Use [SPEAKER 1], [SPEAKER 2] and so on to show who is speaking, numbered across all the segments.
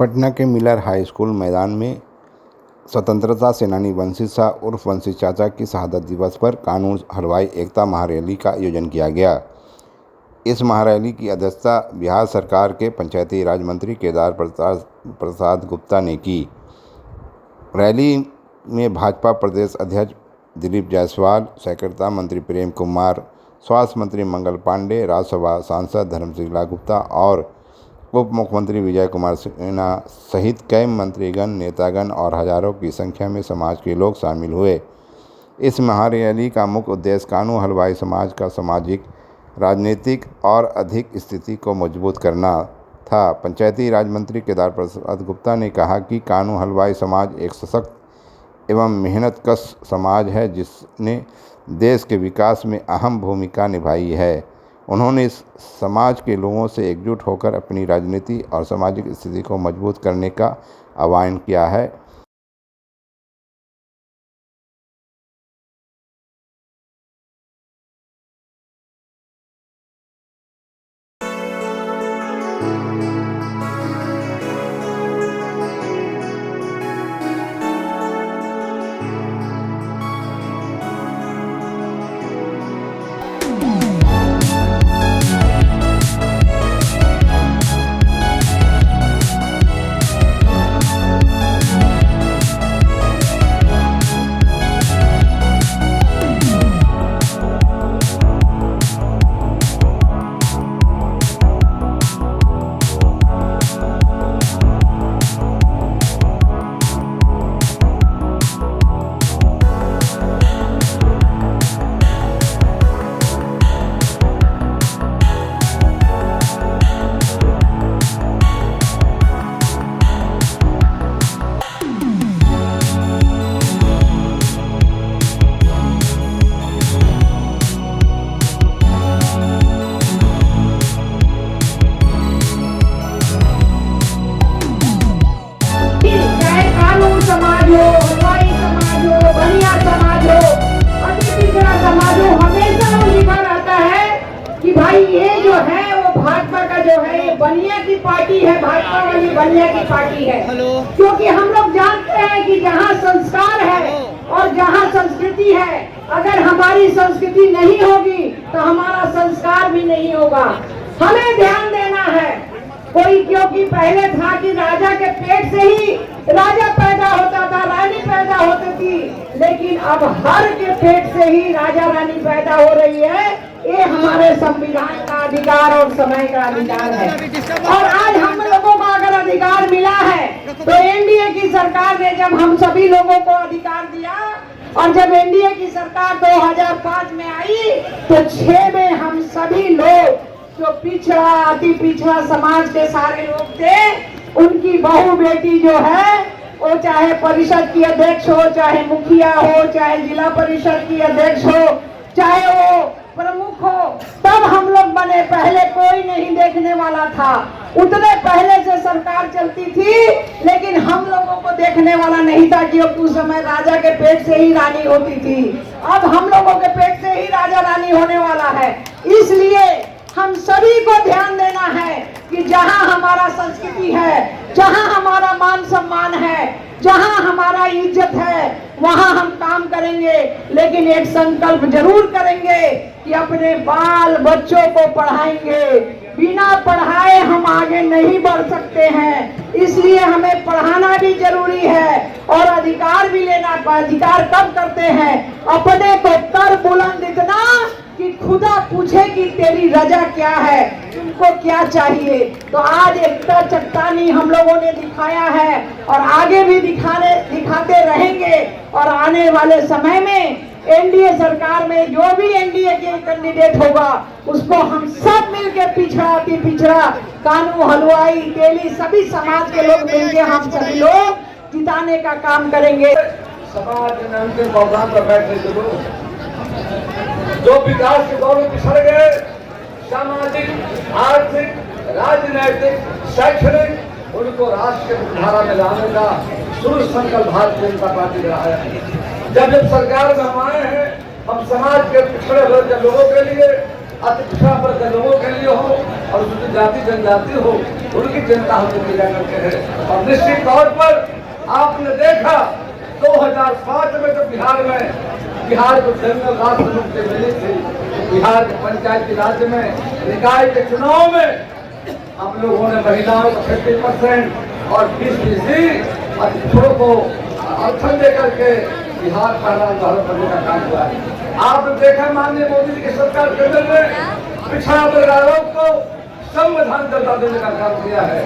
[SPEAKER 1] पटना के Miller high school मैदान में स्वतंत्रता सेनानी बंसी शाह उर्फ बंसी चाचा की शहादत दिवस पर कानून हलवाई एकता महारैली का आयोजन किया गया। इस महारैली की अध्यक्षता बिहार सरकार के पंचायती राज मंत्री केदार प्रसाद गुप्ता ने की। रैली में भाजपा प्रदेश अध्यक्ष दिलीप जायसवाल, सहकारिता मंत्री प्रेम कुमार, स्वास्थ्य मंत्री मंगल पांडे, राज्यसभा सांसद धर्मशीला गुप्ता और उप मुख्यमंत्री विजय कुमार सिन्हा सहित कई मंत्रीगण, नेतागण और हजारों की संख्या में समाज के लोग शामिल हुए। इस महारैली का मुख्य उद्देश्य कानून हलवाई समाज का सामाजिक, राजनीतिक और आर्थिक स्थिति को मजबूत करना था। पंचायती राज मंत्री केदार प्रसाद गुप्ता ने कहा कि कानून हलवाई समाज एक सशक्त एवं मेहनतकश समाज है जिसने देश के विकास में अहम भूमिका निभाई है। उन्होंने इस समाज के लोगों से एकजुट होकर अपनी राजनीति और सामाजिक स्थिति को मजबूत करने का आह्वान किया है।
[SPEAKER 2] ये जो है वो भाजपा का जो है ये बनिया की पार्टी है, भाजपा वाली बनिया की पार्टी है। क्योंकि हम लोग जानते हैं कि जहाँ संस्कार है और जहाँ संस्कृति है, अगर हमारी संस्कृति नहीं होगी तो हमारा संस्कार भी नहीं होगा। हमें ध्यान देना है। कोई क्योंकि पहले था कि राजा के पेट से ही राजा पैदा होता था, रानी पैदा होती थी, लेकिन अब हर के पेट से ही राजा रानी पैदा हो रही है। ये हमारे संविधान का अधिकार और समय का अधिकार है। और आज हम लोगों को अगर अधिकार मिला है तो एनडीए की सरकार ने जब हम सभी लोगों को अधिकार दिया, और जब एनडीए की सरकार 2005 में आई तो 6 में हम सभी लोग जो पिछड़ा, अति पिछड़ा समाज के सारे लोग थे, उनकी बहू बेटी जो है वो चाहे परिषद की अध्यक्ष हो, चाहे मुखिया हो, चाहे जिला परिषद की अध्यक्ष हो, चाहे वो प्रमुख हो, तब हम लोग बने। पहले कोई नहीं देखने वाला था। उतने पहले से सरकार चलती थी, लेकिन हम लोगों को देखने वाला नहीं था कि उस समय राजा के पेट से ही रानी होती थी। अब हम लोगों के पेट से ही राजा रानी होने वाला है। इसलिए हम सभी को ध्यान देना है कि जहां हमारा संस्कृति है, जहां हमारा मान सम्मान है, जहां हमारा इज्जत है, वहां हम काम करेंगे। लेकिन एक संकल्प जरूर करेंगे कि अपने बाल बच्चों को पढ़ाएंगे। बिना पढ़ाए हम आगे नहीं बढ़ सकते हैं। इसलिए हमें पढ़ाना भी जरूरी है और अधिकार भी लेना। अधिकार कब करते हैं? अपने को कर बुलंद इतना कि खुदा पूछे कि तेरी रजा क्या है, तुमको क्या चाहिए। तो आज एकता चट्टानी हम लोगों ने दिखाया है और आगे भी दिखाते रहेंगे। और आने वाले समय में एनडीए सरकार में जो भी एनडीए के कैंडिडेट होगा उसको हम सब मिलके पिछड़ा, अति पिछड़ा, कानू, हलवाई, तेली, सभी समाज के लोग मिलके हम सभी लोग जिताने का काम करेंगे।
[SPEAKER 3] समाज में उनके प्रोग्राम पर बैठने जरूर जो विकास के दौर में पिछड़ गए, सामाजिक, आर्थिक, राजनीतिक, शैक्षणिक, उनको राष्ट्र के धारा में लाने का शुरू संकल्प भारतीय जनता पार्टी रहा है। जब सरकार में हम आए हैं, हम समाज के पिछड़े वर्ग के लोगों के लिए, अति पिछड़ा वर्ग के लोगों के लिए हो और जाति जनजाति हो, उनकी चिंता हम लोग किया करते हैं। और निश्चित तौर पर आपने देखा 2005 में जब बिहार को जनरल राज मुक्ति मिली थी, बिहार के पंचायती राज में निकाय के चुनाव में हम लोगों ने महिलाओं को 50% और 20% और पिछड़ों को अर्थन दे करके बिहार पहला भारत बनने का काम हुआ है। आपने देखा माननीय मोदी जी की सरकार के अंदर में पिछड़ा वर्ग आयोग को संविधान दर्जा देने का काम किया है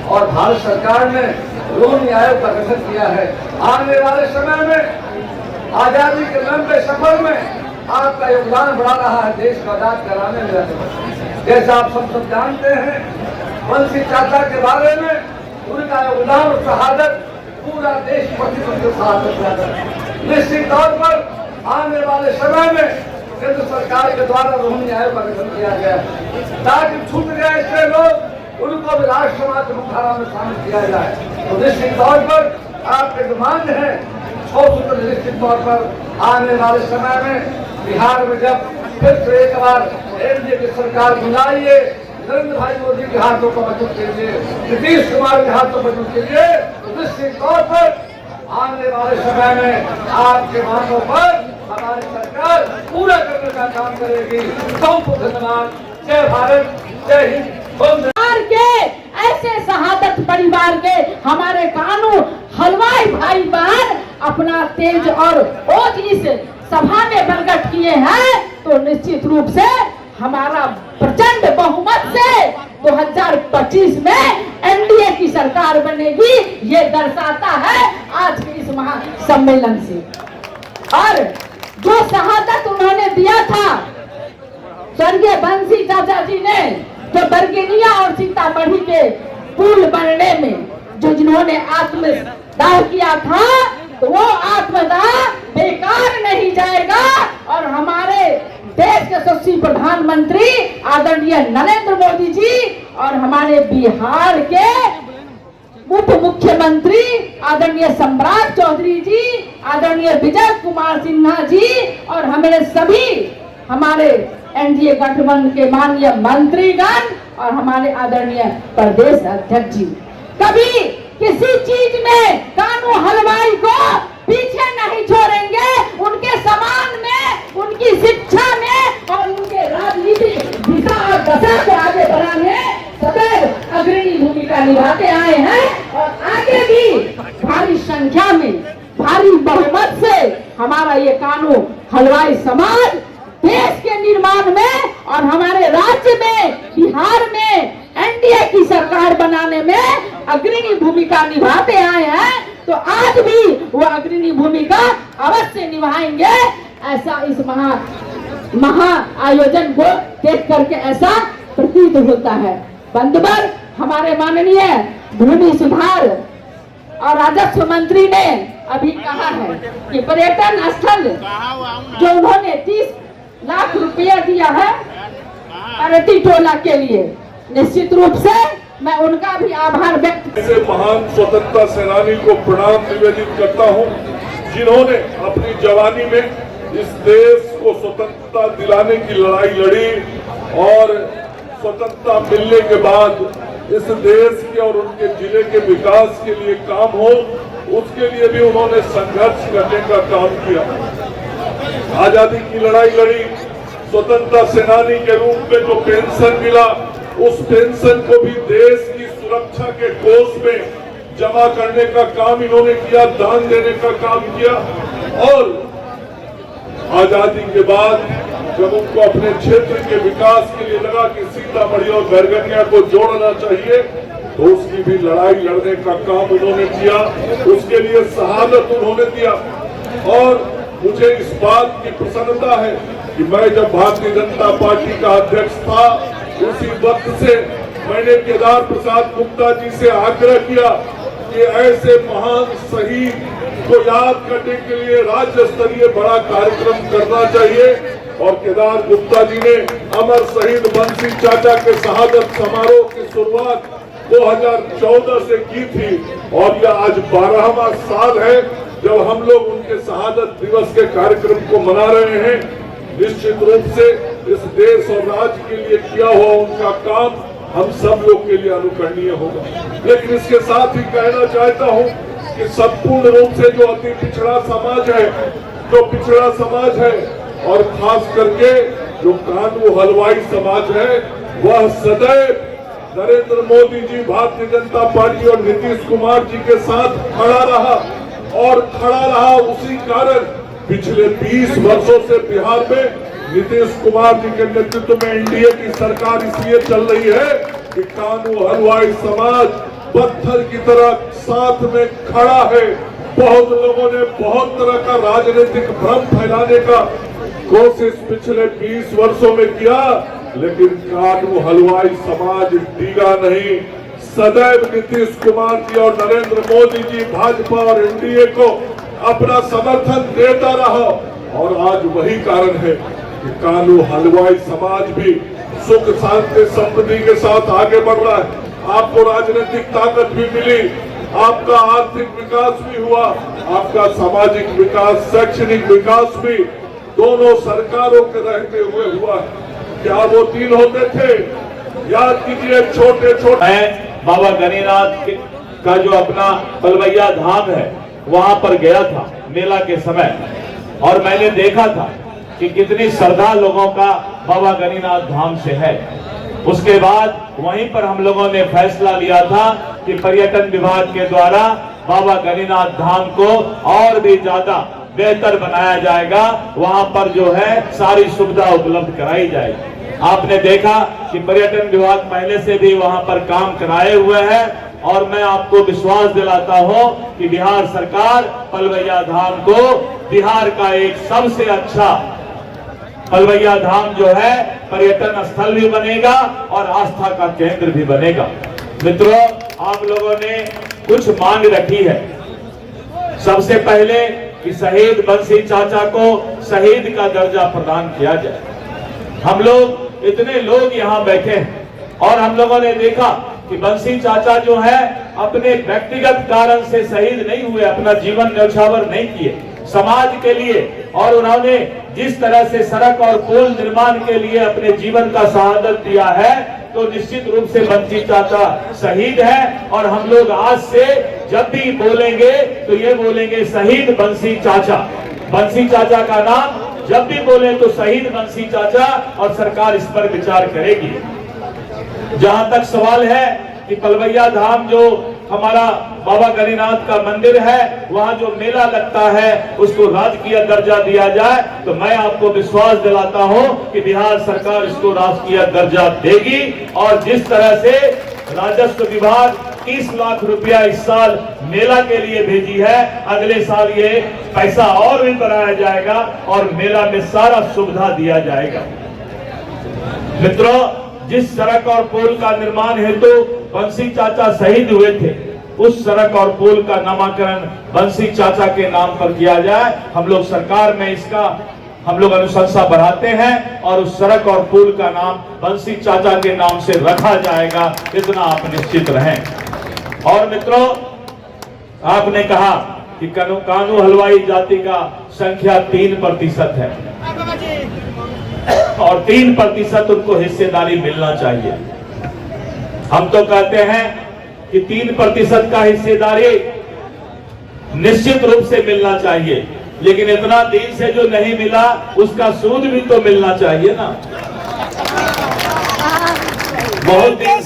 [SPEAKER 3] और भारत सरकार ने रोहिणी आयोग का गठन किया है। आने वाले समय में आजादी के लंबे सफर में आपका योगदान बढ़ा रहा है देश को आजाद कराने में। जैसा आप सब जानते हैं, बंसी चाचा के बारे में उनका योगदान और शहादत पूरा देश शहादत। निश्चित तौर पर आने वाले समय में केंद्र सरकार के द्वारा रोहिणी आयोग का गठन किया गया ताकि छूट गए ऐसे लोग उनको भी राष्ट्र समाज मुख्यधारा में शामिल किया जाए। तो निश्चित तौर पर आपके डिमांड है 6 सूत्र। निश्चित तौर पर आने वाले समय में बिहार में जब फिर से एक बार एनडीए की सरकार बुलाइए, नरेंद्र भाई मोदी के हाथों को मजबूत कीजिए, नीतीश कुमार के हाथों को मजबूत कीजिए, तो निश्चित तौर पर आने वाले समय में आपके मांगों पर हमारी सरकार पूरा करने का काम करेगी। बहुत बहुत धन्यवाद। जय भारत, जय हिंद।
[SPEAKER 2] के ऐसे शहादत परिवार के हमारे कानू हलवाई भाई बहन अपना तेज और ओज इस सभा में प्रकट किए हैं, तो निश्चित रूप से हमारा प्रचंड बहुमत से 2025 में एनडीए की सरकार बनेगी, ये दर्शाता है आज के इस महासम्मेलन से। और जो शहादत उन्होंने दिया था स्वर्गीय बंसी चाचा जी ने, जो बरगेनिया और सीतामढ़ी के पुल बनने में जो जिन्होंने आत्मदाह किया था, तो वो आत्मदाह बेकार नहीं जाएगा। और हमारे देश के यशस्वी प्रधानमंत्री आदरणीय नरेंद्र मोदी जी और हमारे बिहार के उप मुख्यमंत्री आदरणीय सम्राट चौधरी जी, आदरणीय विजय कुमार सिन्हा जी और हमारे एनडीए गठबंधन के माननीय मंत्रीगण और हमारे आदरणीय प्रदेश अध्यक्ष जी कभी किसी चीज में कानू हलवाई को पीछे नहीं छोड़ेंगे। उनके सम्मान में, उनकी शिक्षा में और उनके राजनीतिक दिशा और दशा को आगे बढ़ाने सदैव अग्रणी भूमिका निभाते आए हैं और आगे भी भारी संख्या में, भारी बहुमत से हमारा ये कानू हलवाई समाज देश के निर्माण में और हमारे राज्य में, बिहार में एनडीए की सरकार बनाने में अग्रणी भूमिका निभाते आए हैं, तो आज भी वो अग्रणी भूमिका अवश्य निभाएंगे। ऐसा इस महा आयोजन को देख करके ऐसा प्रतीत होता है। बंधुवर, हमारे माननीय भूमि सुधार और राजस्व मंत्री ने अभी कहा है कि पर्यटन स्थल जो उन्होंने 30 लाख रुपया दिया है अरती टोला के लिए, निश्चित रूप से मैं उनका भी आभार व्यक्त
[SPEAKER 4] ऐसे महान स्वतंत्रता सेनानी को प्रणाम निवेदित करता हूं, जिन्होंने अपनी जवानी में इस देश को स्वतंत्रता दिलाने की लड़ाई लड़ी और स्वतंत्रता मिलने के बाद इस देश के और उनके जिले के विकास के लिए काम हो, उसके लिए भी उन्होंने संघर्ष करने का काम किया। आजादी की लड़ाई लड़ी, स्वतंत्रता सेनानी के रूप में जो पेंशन मिला, उस पेंशन को भी देश की सुरक्षा के कोष में जमा करने का काम इन्होंने किया, दान देने का काम किया। और आजादी के बाद जब उनको अपने क्षेत्र के विकास के लिए लगा कि सीतामढ़ी और बैरगनिया को जोड़ना चाहिए, तो उसकी भी लड़ाई लड़ने का काम उन्होंने किया, उसके लिए शहादत उन्होंने दिया। और मुझे इस बात की प्रसन्नता है कि मैं जब भारतीय जनता पार्टी का अध्यक्ष था, उसी वक्त से मैंने केदार प्रसाद गुप्ता जी से आग्रह किया कि ऐसे महान शहीद को याद करने के लिए राज्य स्तरीय बड़ा कार्यक्रम करना चाहिए। और केदार गुप्ता जी ने अमर शहीद बंसी चाचा के शहादत समारोह की शुरुआत 2014 से की थी और यह आज 12वां साल है जब हम लोग उनके शहादत दिवस के कार्यक्रम को मना रहे हैं। निश्चित रूप से इस देश और राज्य के लिए किया हुआ उनका काम हम सब लोग के लिए अनुकरणीय होगा। लेकिन इसके साथ ही कहना चाहता हूं कि संपूर्ण रूप से जो अति पिछड़ा समाज है, जो पिछड़ा समाज है और खास करके जो कानू हलवाई समाज है, वह सदैव नरेंद्र मोदी जी, भारतीय जनता पार्टी और नीतीश कुमार जी के साथ खड़ा रहा और खड़ा रहा। उसी कारण पिछले 20 वर्षों से बिहार में नीतीश कुमार जी के नेतृत्व में एनडीए की सरकार इसलिए चल रही है कि कानू हलवाई समाज पत्थर की तरह साथ में खड़ा है। बहुत लोगों ने बहुत तरह का राजनीतिक भ्रम फैलाने का कोशिश पिछले 20 वर्षों में किया, लेकिन कानू हलवाई समाज डिगा नहीं। सदैव नीतीश कुमार जी और नरेंद्र मोदी जी, भाजपा और एनडीए को अपना समर्थन देता रहा और आज वही कारण है कि कानू हलवाई समाज भी सुख शांति समृद्धि के साथ आगे बढ़ रहा है। आपको राजनीतिक ताकत भी मिली, आपका आर्थिक विकास भी हुआ, आपका सामाजिक विकास, शैक्षणिक विकास भी दोनों सरकारों के रहते हुए हुआ है। क्या वो दिन होते थे? याद कीजिए, छोटे छोटे।
[SPEAKER 5] मैं बाबा गणिनाथ का जो अपना पलवैया धाम है वहां पर गया था मेला के समय, और मैंने देखा था कि कितनी श्रद्धा लोगों का बाबा गणिनाथ धाम से है। उसके बाद वहीं पर हम लोगों ने फैसला लिया था कि पर्यटन विभाग के द्वारा बाबा गणिनाथ धाम को और भी ज्यादा बेहतर बनाया जाएगा, वहां पर जो है सारी सुविधा उपलब्ध कराई जाएगी। आपने देखा कि पर्यटन विभाग पहले से भी वहां पर काम कराए हुए है, और मैं आपको विश्वास दिलाता हूं कि बिहार सरकार पलवैया धाम को बिहार का एक सबसे अच्छा पलवैया धाम जो है पर्यटन स्थल भी बनेगा और आस्था का केंद्र भी बनेगा। मित्रों, आप लोगों ने कुछ मांग रखी है। सबसे पहले कि शहीद बंसी चाचा को शहीद का दर्जा प्रदान किया जाए। हम लोग इतने लोग यहाँ बैठे हैं और हम लोगों ने देखा कि बंसी चाचा जो है अपने व्यक्तिगत कारण से शहीद नहीं हुए, अपना जीवन न्यौछावर नहीं किए समाज के लिए, और उन्होंने जिस तरह से सड़क और पुल निर्माण के लिए अपने जीवन का शहादत दिया है, तो निश्चित रूप से बंसी चाचा शहीद है। और हम लोग आज से जब भी बोलेंगे तो ये बोलेंगे शहीद बंसी चाचा। बंसी चाचा का नाम जब भी बोले तो शहीद बंसी चाचा, और सरकार इस पर विचार करेगी। जहां तक सवाल है कि पलवैया धाम जो हमारा बाबा गणिनाथ का मंदिर है, वहां जो मेला लगता है उसको राजकीय दर्जा दिया जाए, तो मैं आपको विश्वास दिलाता हूं कि बिहार सरकार इसको राजकीय दर्जा देगी। और जिस तरह से राजस्व विभाग 30 लाख रुपया इस साल मेला के लिए भेजी है, अगले साल ये पैसा और भी बढ़ाया जाएगा और मेला में सारा सुविधा दिया जाएगा। मित्रों, जिस सड़क और पुल का निर्माण हेतु बंसी चाचा शहीद हुए थे, उस सड़क और पुल का नामकरण बंसी चाचा के नाम पर किया जाए। हम लोग सरकार में इसका हम लोग अनुशंसा बढ़ाते हैं और उस सड़क और पुल का नाम बंसी चाचा के नाम से रखा जाएगा, इतना आप निश्चित रहें। और मित्रों, आपने कहा कि कानू हलवाई जाति का संख्या 3% है और 3% उनको हिस्सेदारी मिलना चाहिए। हम तो कहते हैं कि 3% का हिस्सेदारी निश्चित रूप से मिलना चाहिए, लेकिन इतना दिन से जो नहीं मिला उसका सूद भी तो मिलना चाहिए ना। बहुत दिन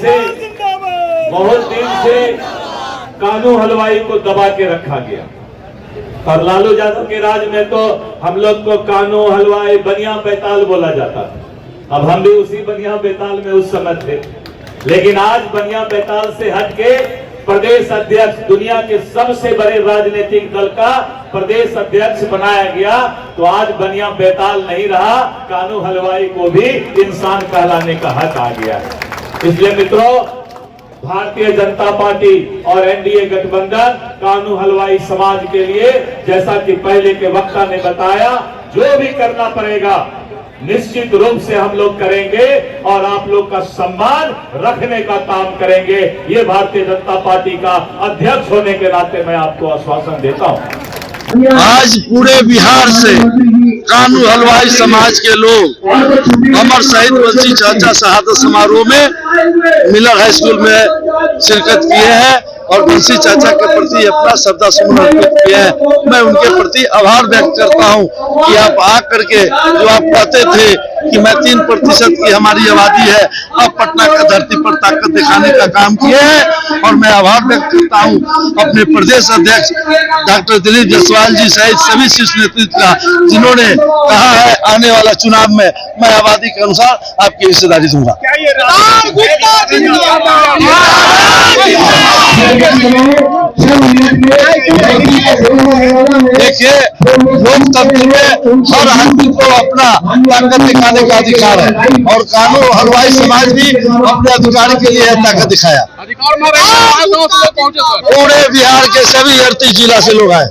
[SPEAKER 5] से कानू हलवाई को दबा के रखा गया, और लालू यादव के राज में तो हम लोग को कानू हलवाई बनिया बैताल बोला जाता था। अब हम भी उसी बनिया बैताल में उस समय थे, लेकिन आज बनिया बैताल से हटके प्रदेश अध्यक्ष, दुनिया के सबसे बड़े राजनीतिक दल का प्रदेश अध्यक्ष बनाया गया, तो आज बनिया बैताल नहीं रहा, कानू हलवाई को भी इंसान कहलाने का हक आ गया है। इसलिए मित्रों, भारतीय जनता पार्टी और एनडीए गठबंधन कानू हलवाई समाज के लिए, जैसा कि पहले के वक्ता ने बताया, जो भी करना पड़ेगा निश्चित रूप से हम लोग करेंगे और आप लोग का सम्मान रखने का काम करेंगे। ये भारतीय जनता पार्टी का अध्यक्ष होने के नाते मैं आपको आश्वासन देता हूं।
[SPEAKER 6] आज पूरे बिहार से कानू हलवाई समाज के लोग अमर शहीद बंसी चाचा शहादत समारोह में मिलर हाई स्कूल में शिरकत किए हैं और बंसी चाचा के प्रति अपना श्रद्धा सुमन अर्पित किए हैं। मैं उनके प्रति आभार व्यक्त करता हूं कि आप आकर के जो आप कहते थे कि मैं 3% की हमारी आबादी है, अब पटना का धरती पर ताकत दिखाने का काम किए हैं। और मैं आभार व्यक्त करता हूं अपने प्रदेश अध्यक्ष डॉक्टर दिलीप जायसवाल जी सहित सभी शीर्ष नेतृत्व का, जिन्होंने कहा है आने वाला चुनाव में मैं आबादी के अनुसार आपकी हिस्सेदारी दूंगा। देखिए, लोकतंत्र में हर आदमी को अपना ताकत दिखाने का अधिकार है और कानून हलवाई समाज भी अपने अधिकार के लिए ताकत दिखाया। पूरे बिहार के सभी 38 जिला से लोग आए।